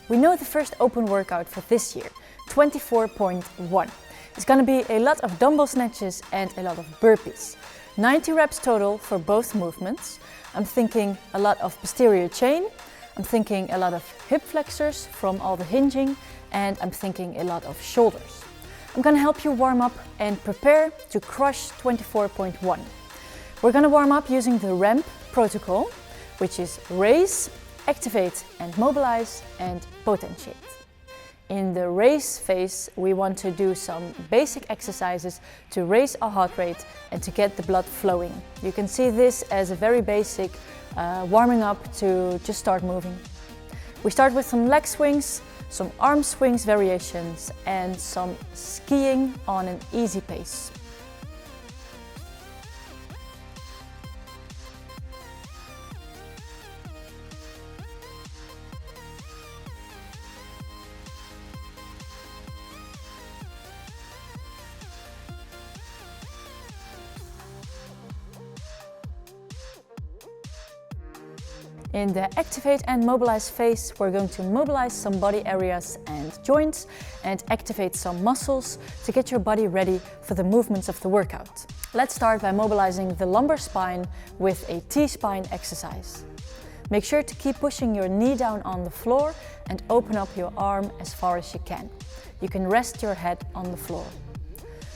We know the first open workout for this year, 24.1. It's going to be a lot of dumbbell snatches and a lot of burpees. 90 reps total for both movements. I'm thinking a lot of posterior chain. I'm thinking a lot of hip flexors from all the hinging, and I'm thinking a lot of shoulders. I'm going to help you warm up and prepare to crush 24.1. We're going to warm up using the ramp protocol, which is raise, activate and mobilize and potentiate. In the raise phase, we want to do some basic exercises to raise our heart rate and to get the blood flowing. You can see this as a very basic warming up to just start moving. We start with some leg swings, some arm swings variations and some skiing on an easy pace. In the activate and mobilize phase, we're going to mobilize some body areas and joints and activate some muscles to get your body ready for the movements of the workout. Let's start by mobilizing the lumbar spine with a T-spine exercise. Make sure to keep pushing your knee down on the floor and open up your arm as far as you can. You can rest your head on the floor.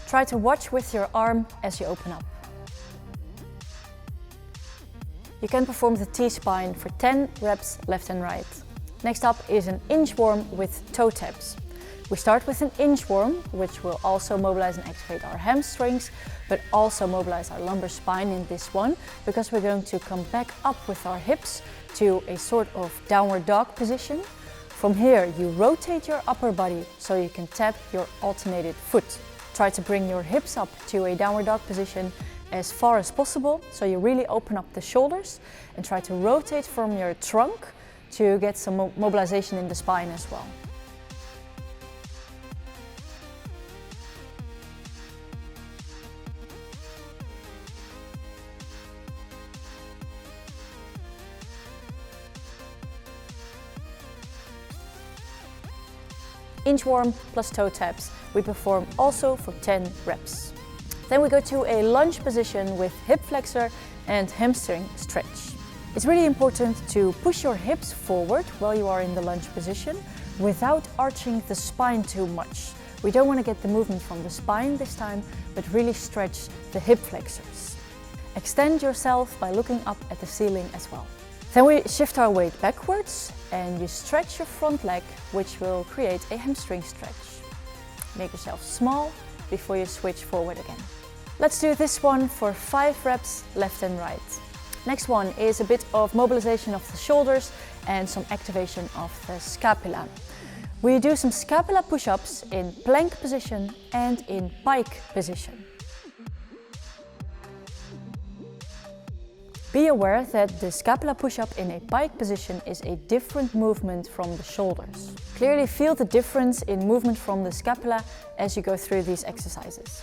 Try to watch with your arm as you open up. You can perform the T-spine for 10 reps left and right. Next up is an inchworm with toe taps. We start with an inchworm, which will also mobilize and activate our hamstrings, but also mobilize our lumbar spine in this one, because we're going to come back up with our hips to a sort of downward dog position. From here, you rotate your upper body so you can tap your alternated foot. Try to bring your hips up to a downward dog position as far as possible, so you really open up the shoulders and try to rotate from your trunk to get some mobilization in the spine as well. Inchworm plus toe taps we perform also for 10 reps. Then we go to a lunge position with hip flexor and hamstring stretch. It's really important to push your hips forward while you are in the lunge position without arching the spine too much. We don't want to get the movement from the spine this time, but really stretch the hip flexors. Extend yourself by looking up at the ceiling as well. Then we shift our weight backwards and you stretch your front leg, which will create a hamstring stretch. Make yourself small before you switch forward again. Let's do this one for 5 reps left and right. Next one is a bit of mobilization of the shoulders and some activation of the scapula. We do some scapula push-ups in plank position and in pike position. Be aware that the scapula push-up in a pike position is a different movement from the shoulders. Clearly feel the difference in movement from the scapula as you go through these exercises.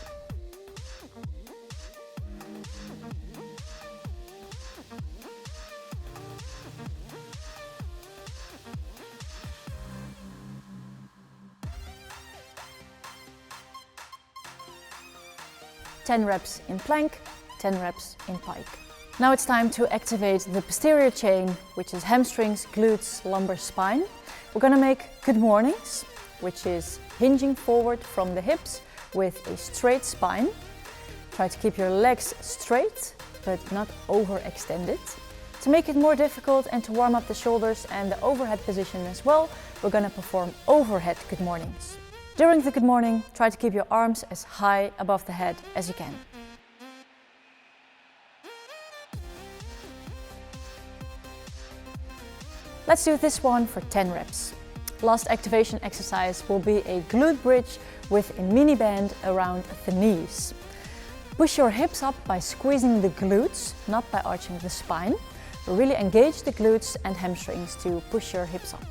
Ten reps in plank, 10 reps in pike. Now it's time to activate the posterior chain, which is hamstrings, glutes, lumbar spine. We're going to make good mornings, which is hinging forward from the hips with a straight spine. Try to keep your legs straight, but not overextended. To make it more difficult and to warm up the shoulders and the overhead position as well, we're going to perform overhead good mornings. During the good morning, try to keep your arms as high above the head as you can. Let's do this one for 10 reps. Last activation exercise will be a glute bridge with a mini band around the knees. Push your hips up by squeezing the glutes, not by arching the spine. Really engage the glutes and hamstrings to push your hips up.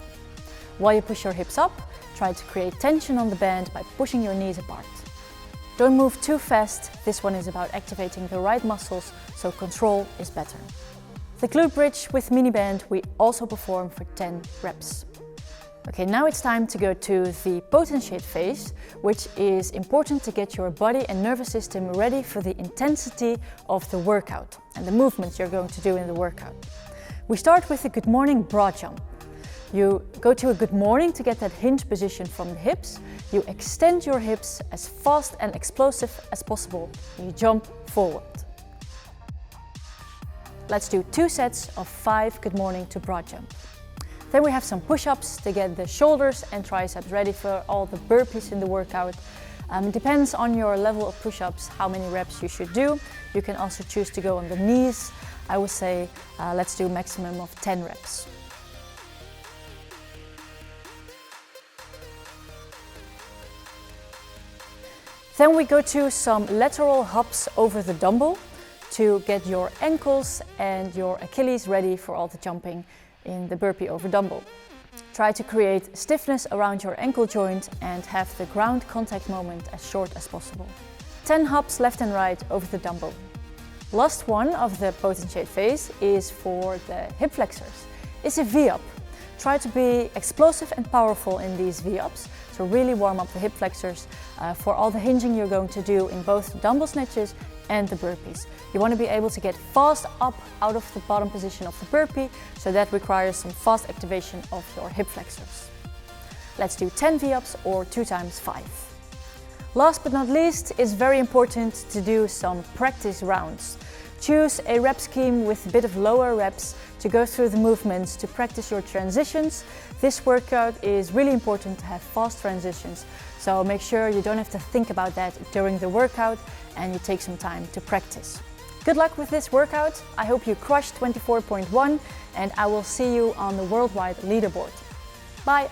While you push your hips up, try to create tension on the band by pushing your knees apart. Don't move too fast. This one is about activating the right muscles, so control is better. The glute bridge with mini band we also perform for 10 reps. Okay, now it's time to go to the potentiate phase, which is important to get your body and nervous system ready for the intensity of the workout and the movements you're going to do in the workout. We start with the good morning broad jump. You go to a good morning to get that hinge position from the hips. You extend your hips as fast and explosive as possible. You jump forward. Let's do 2 sets of 5 good morning to broad jump. Then we have some push-ups to get the shoulders and triceps ready for all the burpees in the workout. It depends on your level of push-ups how many reps you should do. You can also choose to go on the knees. I would say let's do a maximum of 10 reps. Then we go to some lateral hops over the dumbbell to get your ankles and your Achilles ready for all the jumping in the burpee over dumbbell. Try to create stiffness around your ankle joint and have the ground contact moment as short as possible. 10 hops left and right over the dumbbell. Last one of the potentiate phase is for the hip flexors. It's a V-up. Try to be explosive and powerful in these V-ups, so really warm up the hip flexors for all the hinging you're going to do in both dumbbell snatches and the burpees. You want to be able to get fast up out of the bottom position of the burpee, so that requires some fast activation of your hip flexors. Let's do 10 V-ups or 2 times 5. Last but not least, it's very important to do some practice rounds. Choose a rep scheme with a bit of lower reps to go through the movements to practice your transitions. This workout is really important to have fast transitions, so make sure you don't have to think about that during the workout and you take some time to practice. Good luck with this workout. I hope you crushed 24.1 and I will see you on the worldwide leaderboard. Bye!